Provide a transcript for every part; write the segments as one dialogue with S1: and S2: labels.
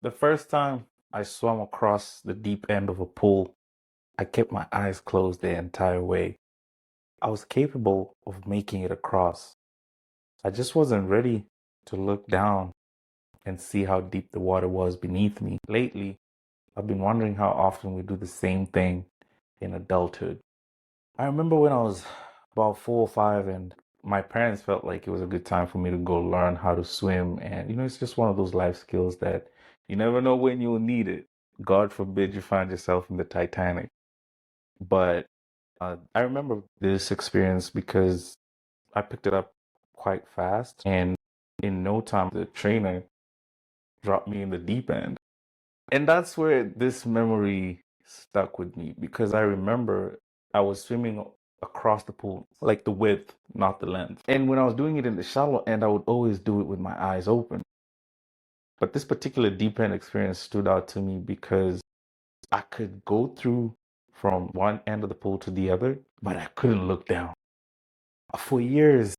S1: The first time I swam across the deep end of a pool, I kept my eyes closed the entire way. I was capable of making it across. I just wasn't ready to look down and see how deep the water was beneath me. Lately, I've been wondering how often we do the same thing in adulthood. I remember when I was about 4 or 5 and my parents felt like it was a good time for me to go learn how to swim. And, it's just one of those life skills that you never know when you'll need it. God forbid you find yourself in the Titanic. But I remember this experience because I picked it up quite fast. And in no time, the trainer dropped me in the deep end. And that's where this memory stuck with me because I remember I was swimming across the pool, like the width, not the length. And when I was doing it in the shallow end, I would always do it with my eyes open. But this particular deep end experience stood out to me because I could go through from one end of the pool to the other, but I couldn't look down. For years,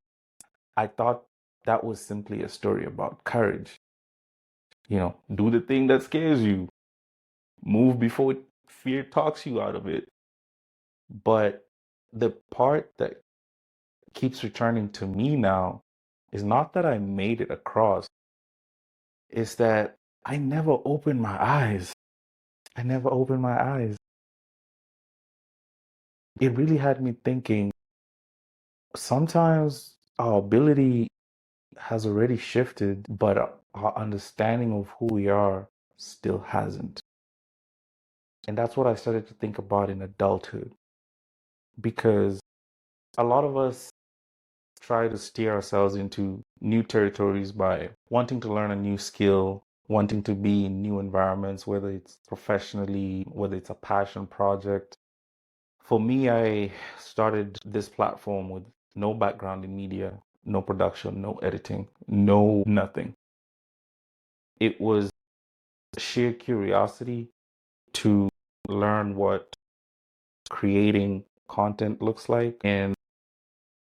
S1: I thought that was simply a story about courage. Do the thing that scares you, move before fear talks you out of it. But the part that keeps returning to me now is not that I made it across, it's that I never opened my eyes. I never opened my eyes. It really had me thinking sometimes our ability has already shifted, but our understanding of who we are still hasn't. And that's what I started to think about in adulthood because a lot of us try to steer ourselves into new territories by wanting to learn a new skill, wanting to be in new environments, whether it's professionally, whether it's a passion project. For me, I started this platform with no background in media, no production, no editing, no nothing. It was sheer curiosity to learn what creating content looks like and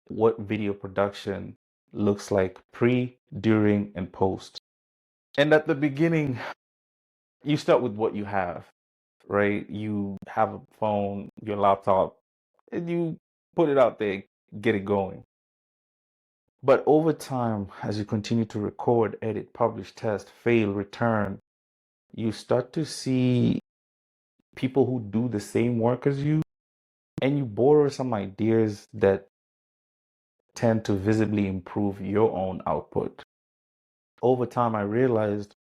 S1: what video production looks like pre, during, and post. And at the beginning, you start with what you have, right? You have a phone, your laptop, and you put it out there, get it going. But over time, as you continue to record, edit, publish, test, fail, return, you start to see people who do the same work as you, and you borrow some ideas that tend to visibly improve your own output. Over time, I realized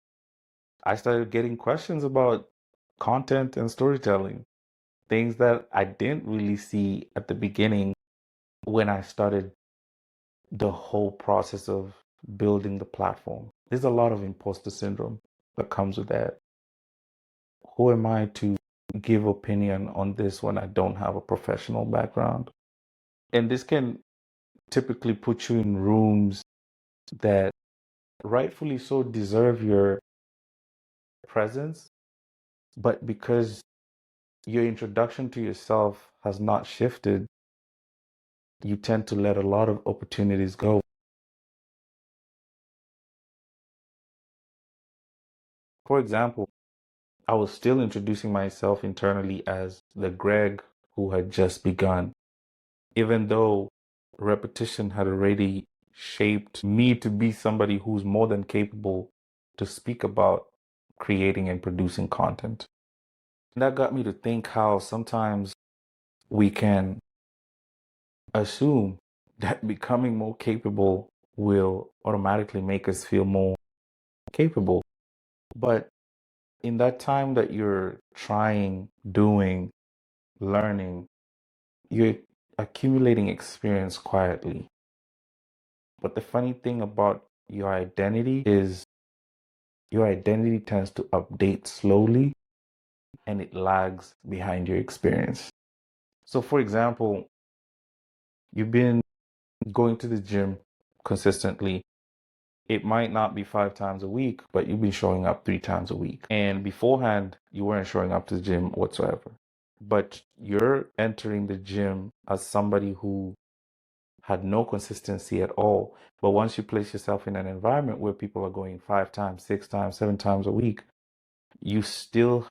S1: I started getting questions about content and storytelling, things that I didn't really see at the beginning when I started the whole process of building the platform. There's a lot of imposter syndrome that comes with that. Who am I to give opinion on this when I don't have a professional background? And this can typically put you in rooms that rightfully so deserve your presence, but because your introduction to yourself has not shifted, you tend to let a lot of opportunities go. For example, I was still introducing myself internally as the Greg who had just begun, even though repetition had already shaped me to be somebody who's more than capable to speak about creating and producing content. And that got me to think how sometimes we can assume that becoming more capable will automatically make us feel more capable. But in that time that you're trying, doing, learning, you're accumulating experience quietly. But the funny thing about your identity is your identity tends to update slowly and it lags behind your experience. So, for example, you've been going to the gym consistently. It might not be 5 times a week, but you've been showing up 3 times a week. And beforehand, you weren't showing up to the gym whatsoever. But you're entering the gym as somebody who had no consistency at all. But once you place yourself in an environment where people are going 5 times, 6 times, 7 times a week, You still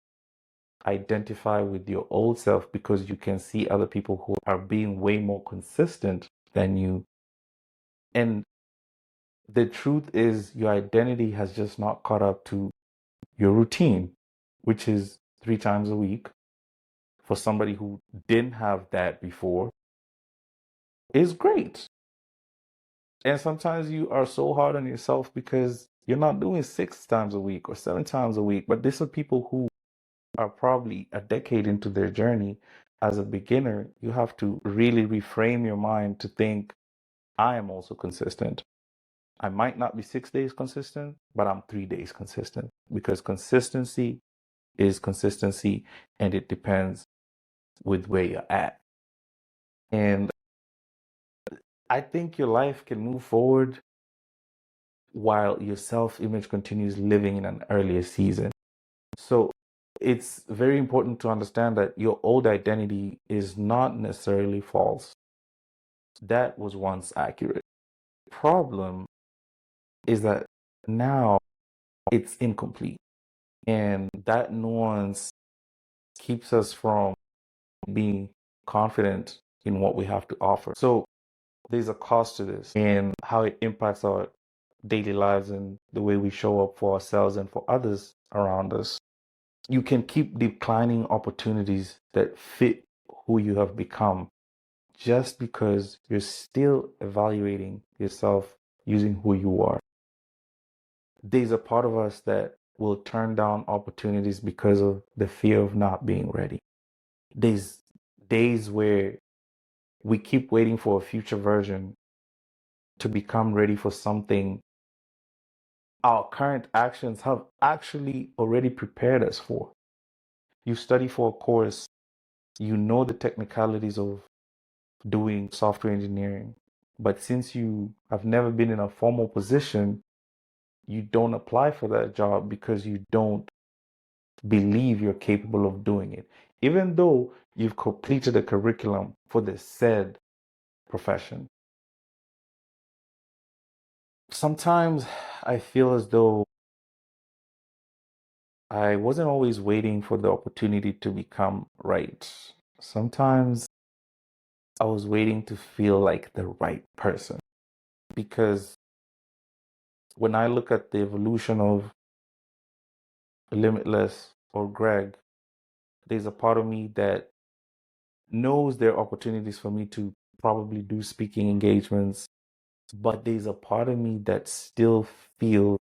S1: identify with your old self because you can see other people who are being way more consistent than you. And the truth is, your identity has just not caught up to your routine, which is 3 times a week. For somebody who didn't have that before, is great. And sometimes you are so hard on yourself because you're not doing 6 times a week or 7 times a week. But these are people who are probably a decade into their journey. As a beginner, you have to really reframe your mind to think, I am also consistent. I might not be 6 days consistent, but I'm 3 days consistent, because consistency is consistency and it depends with where you're at. And I think your life can move forward while your self-image continues living in an earlier season. So it's very important to understand that your old identity is not necessarily false. That was once accurate. The problem is that now it's incomplete. And that nuance keeps us from being confident in what we have to offer. So there's a cost to this and how it impacts our daily lives and the way we show up for ourselves and for others around us. You can keep declining opportunities that fit who you have become just because you're still evaluating yourself using who you are. There's a part of us that will turn down opportunities because of the fear of not being ready. There's days where we keep waiting for a future version to become ready for something our current actions have actually already prepared us for. You study for a course, you know the technicalities of doing software engineering, but since you have never been in a formal position, you don't apply for that job because you don't believe you're capable of doing it, even though you've completed a curriculum for the said profession. Sometimes I feel as though I wasn't always waiting for the opportunity to become right. Sometimes I was waiting to feel like the right person. Because when I look at the evolution of Limitless or Greg, there's a part of me that knows there are opportunities for me to probably do speaking engagements, but there's a part of me that still feels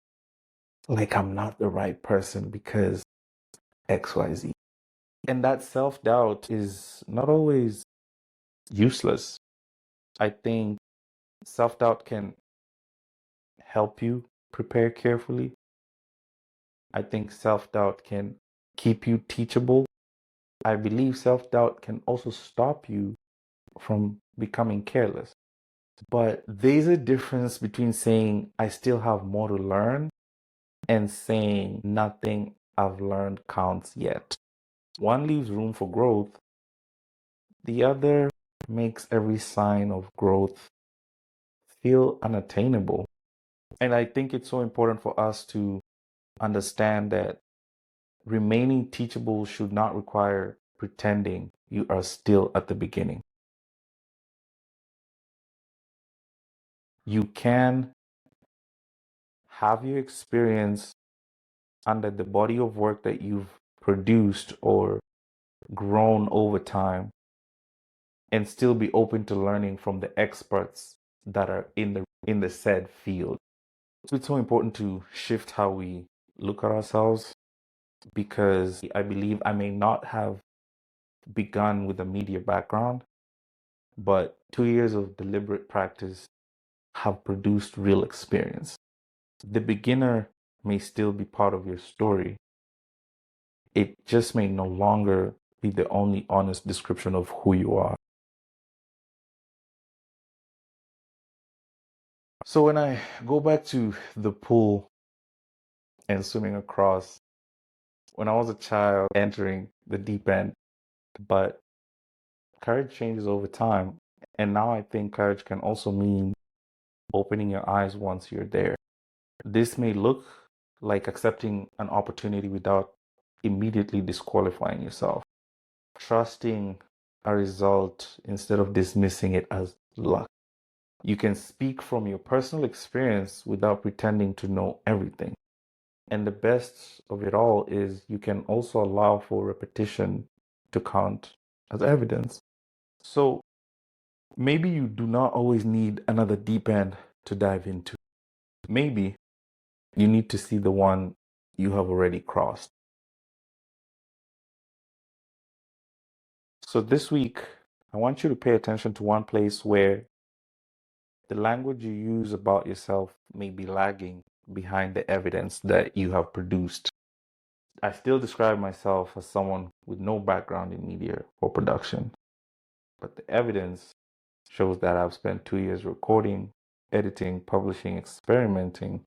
S1: like I'm not the right person because XYZ. And that self doubt is not always useless. I think self doubt can help you prepare carefully. I think self doubt can keep you teachable. I believe self doubt can also stop you from becoming careless. But there's a difference between saying, I still have more to learn, and saying, nothing I've learned counts yet. One leaves room for growth, the other makes every sign of growth feel unattainable. And I think it's so important for us to understand that remaining teachable should not require pretending you are still at the beginning. You can have your experience under the body of work that you've produced or grown over time and still be open to learning from the experts that are in the said field. It's so important to shift how we look at ourselves, because I believe I may not have begun with a media background, but 2 years of deliberate practice have produced real experience. The beginner may still be part of your story. It just may no longer be the only honest description of who you are. So when I go back to the pool and swimming across, when I was a child entering the deep end, but courage changes over time. And now I think courage can also mean opening your eyes once you're there. This may look like accepting an opportunity without immediately disqualifying yourself, trusting a result instead of dismissing it as luck. You can speak from your personal experience without pretending to know everything. And the best of it all is you can also allow for repetition to count as evidence. So maybe you do not always need another deep end to dive into. Maybe you need to see the one you have already crossed. So this week, I want you to pay attention to one place where the language you use about yourself may be lagging behind the evidence that you have produced. I still describe myself as someone with no background in media or production, but the evidence shows that I've spent 2 years recording, editing, publishing, experimenting,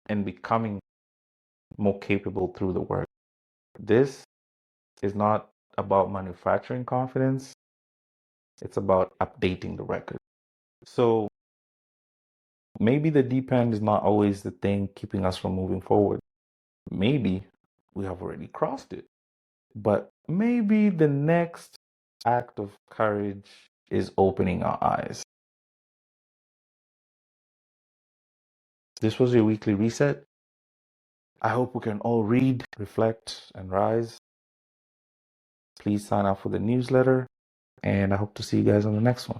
S1: and becoming more capable through the work. This is not about manufacturing confidence, it's about updating the record. So maybe the deep end is not always the thing keeping us from moving forward. Maybe we have already crossed it. But maybe the next act of courage is opening our eyes. This was your weekly reset. I hope we can all read, reflect, and rise. Please sign up for the newsletter, and I hope to see you guys on the next one.